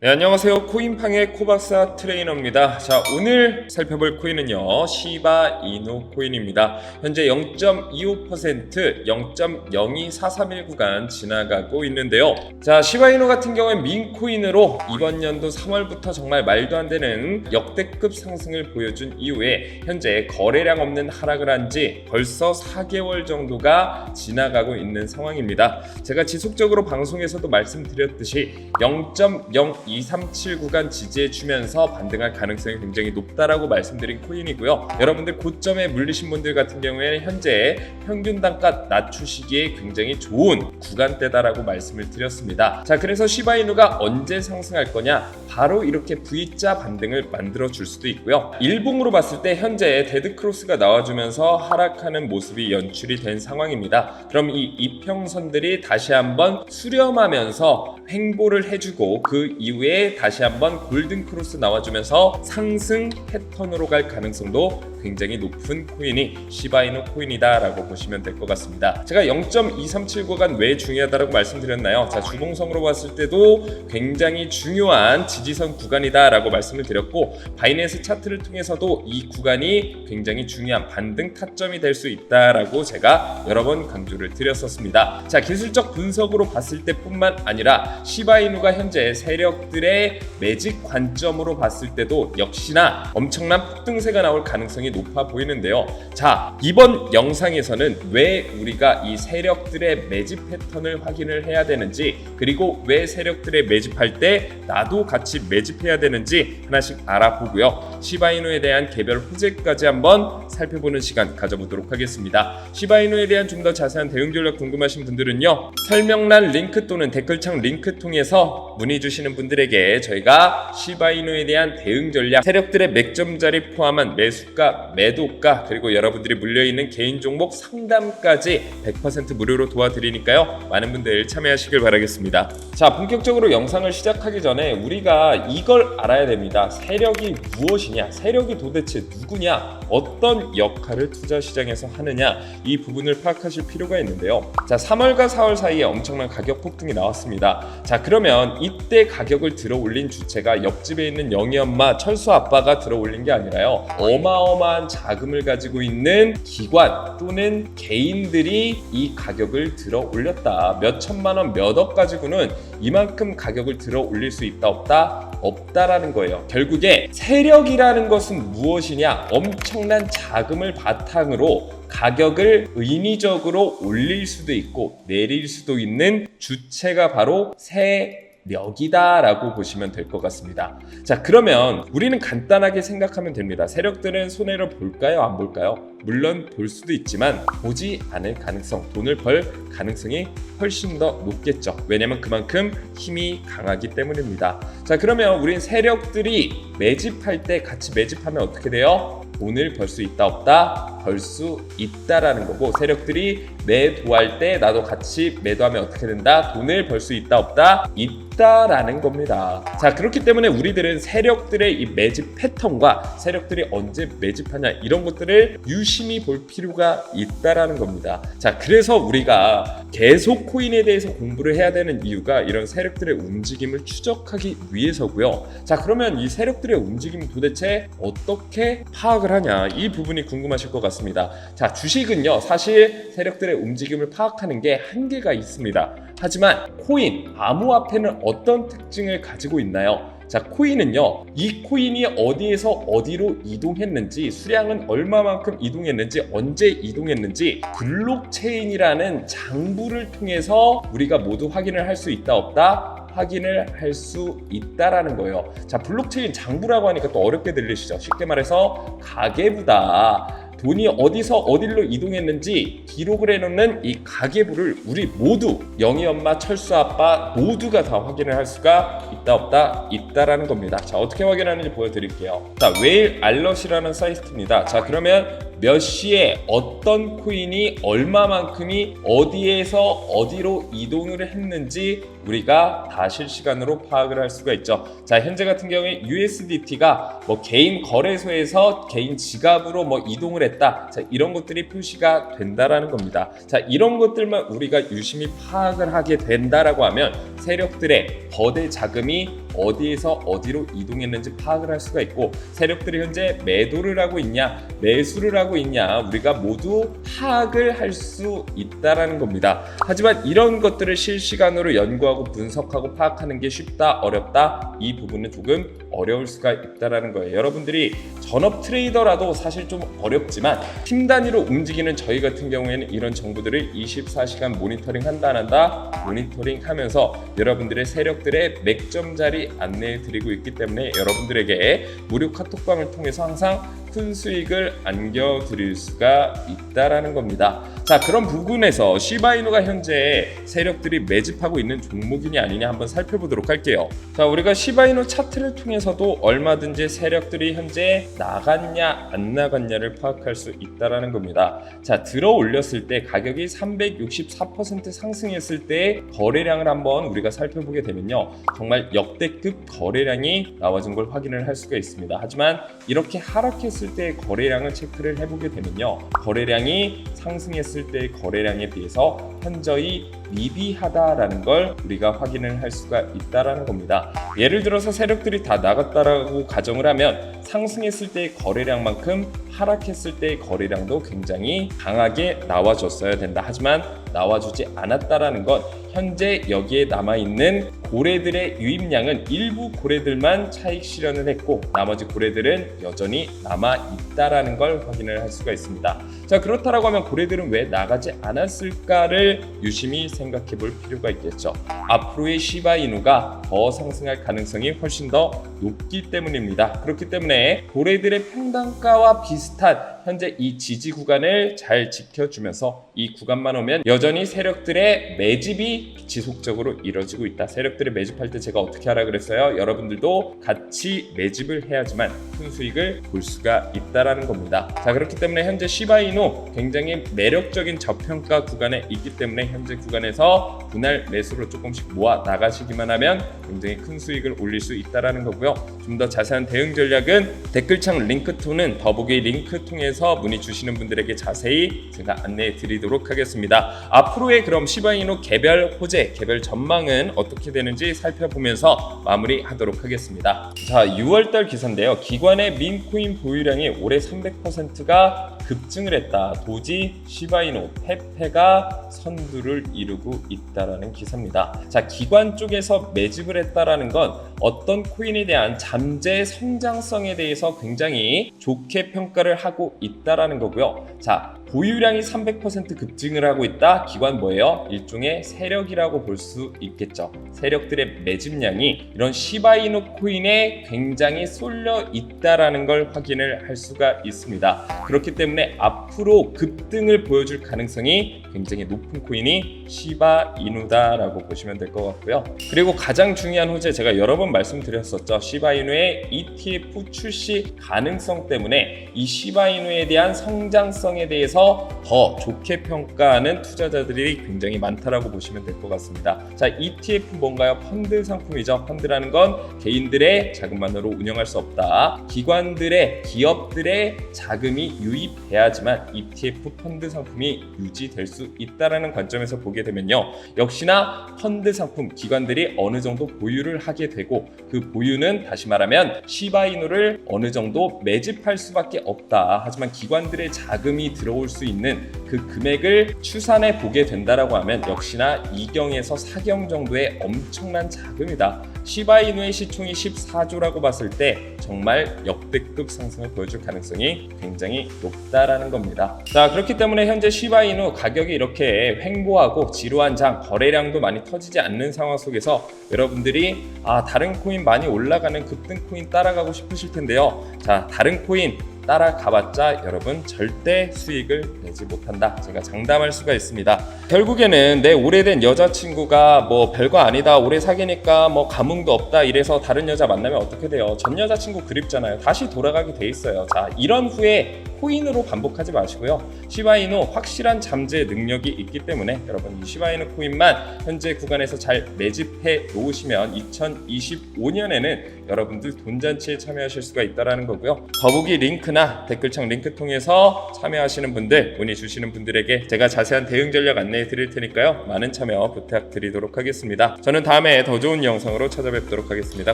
네, 안녕하세요. 코인팡의 코박사 트레이너입니다. 자, 오늘 살펴볼 코인은요, 시바이누 코인입니다. 현재 0.25%, 0.02431 구간 지나가고 있는데요. 자, 시바이누 같은 경우에 민코인으로 이번 연도 3월부터 정말 말도 안 되는 역대급 상승을 보여준 이후에 현재 거래량 없는 하락을 한 지 벌써 4개월 정도가 지나가고 있는 상황입니다. 제가 지속적으로 방송에서도 말씀드렸듯이 0.0237 구간 지지해주면서 반등할 가능성이 굉장히 높다라고 말씀드린 코인이고요. 여러분들 고점에 물리신 분들 같은 경우에는 현재 평균 단가 낮추시기에 굉장히 좋은 구간대다라고 말씀을 드렸습니다. 자, 그래서 시바이누가 언제 상승할 거냐? 바로 이렇게 V자 반등을 만들어 줄 수도 있고요. 일봉으로 봤을 때 현재 데드크로스가 나와주면서 하락하는 모습이 연출이 된 상황입니다. 그럼 이 이평선들이 다시 한번 수렴하면서 횡보를 해주고 그 이후에 다시 한번 골든크로스 나와주면서 상승 패턴으로 갈 가능성도 굉장히 높은 코인이 시바이누 코인이다 라고 보시면 될 것 같습니다. 제가 0.237 구간 왜 중요하다고 말씀드렸나요? 자, 주봉성으로 봤을 때도 굉장히 중요한 지지선 구간이다 라고 말씀을 드렸고, 바이낸스 차트를 통해서도 이 구간이 굉장히 중요한 반등 타점이 될 수 있다라고 제가 여러 번 강조를 드렸었습니다. 자, 기술적 분석으로 봤을 때 뿐만 아니라 시바이누가 현재 세력들의 매직 관점으로 봤을 때도 역시나 엄청난 폭등세가 나올 가능성이 높아 보이는데요. 자, 이번 영상에서는 왜 우리가 이 세력들의 매집 패턴을 확인을 해야 되는지, 그리고 왜 세력들의 매집할 때 나도 같이 매집해야 되는지 하나씩 알아보고요. 시바이누에 대한 개별 호재까지 한번 살펴보는 시간 가져보도록 하겠습니다. 시바이누에 대한 좀 더 자세한 대응 전략 궁금하신 분들은요, 설명란 링크 또는 댓글창 링크 통해서 문의 주시는 분들에게 저희가 시바이누에 대한 대응 전략, 세력들의 맥점 자리 포함한 매수가, 매도가, 그리고 여러분들이 물려있는 개인 종목 상담까지 100% 무료로 도와드리니까요, 많은 분들 참여하시길 바라겠습니다. 자, 본격적으로 영상을 시작하기 전에 우리가 이걸 알아야 됩니다. 세력이 무엇이냐, 세력이 도대체 누구냐, 어떤 역할을 투자 시장에서 하느냐, 이 부분을 파악하실 필요가 있는데요. 자, 3월과 4월 사이에 엄청난 가격 폭등이 나왔습니다. 자, 그러면 이때 가격을 들어 올린 주체가 옆집에 있는 영희 엄마, 철수 아빠가 들어 올린 게 아니라요, 어마어마한 자금을 가지고 있는 기관 또는 개인들이 이 가격을 들어 올렸다. 몇 천만 원, 몇 억 가지고는 이만큼 가격을 들어 올릴 수 있다, 없다? 없다라는 거예요. 결국에 세력이라는 것은 무엇이냐? 엄청난 자금을 바탕으로 가격을 인위적으로 올릴 수도 있고 내릴 수도 있는 주체가 바로 세력이다 라고 보시면 될 것 같습니다. 자, 그러면 우리는 간단하게 생각하면 됩니다. 세력들은 손해를 볼까요? 안 볼까요? 물론 볼 수도 있지만 보지 않을 가능성, 돈을 벌 가능성이 훨씬 더 높겠죠. 왜냐면 그만큼 힘이 강하기 때문입니다. 자, 그러면 우린 세력들이 매집할 때 같이 매집하면 어떻게 돼요? 돈을 벌 수 있다, 없다? 벌 수 있다라는 거고, 세력들이 매도할 때 나도 같이 매도하면 어떻게 된다? 돈을 벌 수 있다, 없다? 있다라는 겁니다. 자, 그렇기 때문에 우리들은 세력들의 이 매집 패턴과 세력들이 언제 매집하냐, 이런 것들을 유심히 볼 필요가 있다라는 겁니다. 자, 그래서 우리가 계속 코인에 대해서 공부를 해야 되는 이유가 이런 세력들의 움직임을 추적하기 위해서고요. 자, 그러면 이 세력들의 움직임을 도대체 어떻게 파악을 하냐, 이 부분이 궁금하실 것 같습니다. 자, 주식은요, 사실 세력들의 움직임을 파악하는 게 한계가 있습니다. 하지만 코인, 암호화폐는 어떤 특징을 가지고 있나요? 자, 코인은요, 이 코인이 어디에서 어디로 이동했는지, 수량은 얼마만큼 이동했는지, 언제 이동했는지 블록체인이라는 장부를 통해서 우리가 모두 확인을 할 수 있다, 없다? 확인을 할 수 있다라는 거예요. 자, 블록체인 장부라고 하니까 또 어렵게 들리시죠? 쉽게 말해서 가계부다. 돈이 어디서 어디로 이동했는지 기록을 해놓는 이 가계부를 우리 모두, 영희 엄마, 철수 아빠 모두가 다 확인을 할 수가 있다, 없다? 있다라는 겁니다. 자, 어떻게 확인하는지 보여드릴게요. 자, 웨일 알럿이라는 사이트입니다. 자, 그러면 몇 시에 어떤 코인이 얼마만큼이 어디에서 어디로 이동을 했는지 우리가 다 실시간으로 파악을 할 수가 있죠. 자, 현재 같은 경우에 USDT가 뭐 개인 거래소에서 개인 지갑으로 뭐 이동을 했다. 자, 이런 것들이 표시가 된다라는 겁니다. 자, 이런 것들만 우리가 유심히 파악을 하게 된다라고 하면 세력들의 거대 자금이 어디에서 어디로 이동했는지 파악을 할 수가 있고, 세력들이 현재 매도를 하고 있냐 매수를 하고 있냐 우리가 모두 파악을 할 수 있다라는 겁니다. 하지만 이런 것들을 실시간으로 연구하고 분석하고 파악하는 게 쉽다 어렵다, 이 부분은 조금 어려울 수가 있다라는 거예요. 여러분들이 전업 트레이더라도 사실 좀 어렵지만 팀 단위로 움직이는 저희 같은 경우에는 이런 정보들을 24시간 모니터링 한다 안 한다 모니터링 하면서 여러분들의 세력들의 맥점 자리 안내해 드리고 있기 때문에 여러분들에게 무료 카톡방을 통해서 항상 큰 수익을 안겨드릴 수가 있다라는 겁니다. 자, 그런 부분에서 시바이누가 현재 세력들이 매집하고 있는 종목이냐 아니냐 한번 살펴보도록 할게요. 자, 우리가 시바이누 차트를 통해서도 얼마든지 세력들이 현재 나갔냐 안 나갔냐를 파악할 수 있다라는 겁니다. 자, 들어 올렸을 때 가격이 364% 상승했을 때 거래량을 한번 우리가 살펴보게 되면요, 정말 역대급 거래량이 나와준 걸 확인을 할 수가 있습니다. 하지만 이렇게 하락했을 때 거래량을 체크를 해보게 되면요, 거래량이 상승했을 때의 거래량에 비해서 현저히 미비하다라는 걸 우리가 확인을 할 수가 있다라는 겁니다. 예를 들어서 세력들이 다 나갔다라고 가정을 하면 상승했을 때의 거래량만큼 하락했을 때의 거래량도 굉장히 강하게 나와줬어야 된다. 하지만 나와주지 않았다라는 건 현재 여기에 남아있는 고래들의 유입량은 일부 고래들만 차익 실현을 했고 나머지 고래들은 여전히 남아있다라는 걸 확인을 할 수가 있습니다. 자, 그렇다라고 하면 고래들은 왜 나가지 않았을까를 유심히 생각해 볼 필요가 있겠죠. 앞으로의 시바이누가 더 상승할 가능성이 훨씬 더 높기 때문입니다. 그렇기 때문에 고래들의 평단가와 비슷한 현재 이 지지 구간을 잘 지켜주면서 이 구간만 오면 여전히 세력들의 매집이 지속적으로 이뤄지고 있다. 세력들이 매집할 때 제가 어떻게 하라 그랬어요? 여러분들도 같이 매집을 해야지만 큰 수익을 볼 수가 있다라는 겁니다. 자, 그렇기 때문에 현재 시바이누 굉장히 매력적인 저평가 구간에 있기 때문에 현재 구간에서 분할 매수로 조금씩 모아 나가시기만 하면 굉장히 큰 수익을 올릴 수 있다라는 거고요. 좀 더 자세한 대응 전략은 댓글창 링크토는 더보기 링크 통해서 문의 주시는 분들에게 자세히 제가 안내해 드리도록 하겠습니다. 앞으로의 그럼 시바이누 개별 호재, 개별 전망은 어떻게 되는지 살펴보면서 마무리하도록 하겠습니다. 자, 6월달 기사인데요. 기관의 민코인 보유량이 올해 300%가 급증을 했다. 도지, 시바이누, 페페가 선두를 이루고 있다라는 기사입니다. 자, 기관 쪽에서 매집을 했다라는 건 어떤 코인에 대한 잠재 성장성에 대해서 굉장히 좋게 평가를 하고 있다라는 거고요. 자, 보유량이 300% 급증을 하고 있다. 기관 뭐예요? 일종의 세력이라고 볼 수 있겠죠. 세력들의 매집량이 이런 시바이누 코인에 굉장히 쏠려 있다라는 걸 확인을 할 수가 있습니다. 그렇기 때문에 앞으로 급등을 보여줄 가능성이 굉장히 높은 코인이 시바이누다라고 보시면 될 것 같고요. 그리고 가장 중요한 호재, 제가 여러 번 말씀드렸었죠. 시바이누의 ETF 출시 가능성 때문에 이 시바이누에 대한 성장성에 대해서 더 좋게 평가하는 투자자들이 굉장히 많다라고 보시면 될 것 같습니다. 자, ETF 뭔가요? 펀드 상품이죠. 펀드라는 건 개인들의 자금만으로 운영할 수 없다. 기관들의, 기업들의 자금이 유입돼야지만 ETF 펀드 상품이 유지될 수 있다라는 관점에서 보게 되면요, 역시나 펀드 상품 기관들이 어느 정도 보유를 하게 되고 그 보유는 다시 말하면 시바이누를 어느 정도 매집할 수밖에 없다. 하지만 기관들의 자금이 들어올 수 있는 그 금액을 추산해 보게 된다라고 하면 역시나 2경에서 4경 정도의 엄청난 자금이다. 시바이누의 시총이 14조라고 봤을 때 정말 역대급 상승을 보여줄 가능성이 굉장히 높다라는 겁니다. 자, 그렇기 때문에 현재 시바이누 가격이 이렇게 횡보하고 지루한 장, 거래량도 많이 터지지 않는 상황 속에서 여러분들이 다른 코인 많이 올라가는 급등 코인 따라가고 싶으실 텐데요. 자, 다른 코인 따라가봤자 여러분 절대 수익을 내지 못한다. 제가 장담할 수가 있습니다. 결국에는 내 오래된 여자친구가 뭐 별거 아니다, 오래 사귀니까 뭐 감흥도 없다 이래서 다른 여자 만나면 어떻게 돼요? 전 여자친구 그립잖아요. 다시 돌아가게 돼 있어요. 자, 이런 후에 코인으로 반복하지 마시고요. 시바이누 확실한 잠재 능력이 있기 때문에 여러분 이 시바이누 코인만 현재 구간에서 잘 매집해 놓으시면 2025년에는 여러분들 돈잔치에 참여하실 수가 있다는 거고요. 더보기 링크나 댓글창 링크 통해서 참여하시는 분들, 문의 주시는 분들에게 제가 자세한 대응 전략 안내해 드릴 테니까요. 많은 참여 부탁드리도록 하겠습니다. 저는 다음에 더 좋은 영상으로 찾아뵙도록 하겠습니다.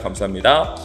감사합니다.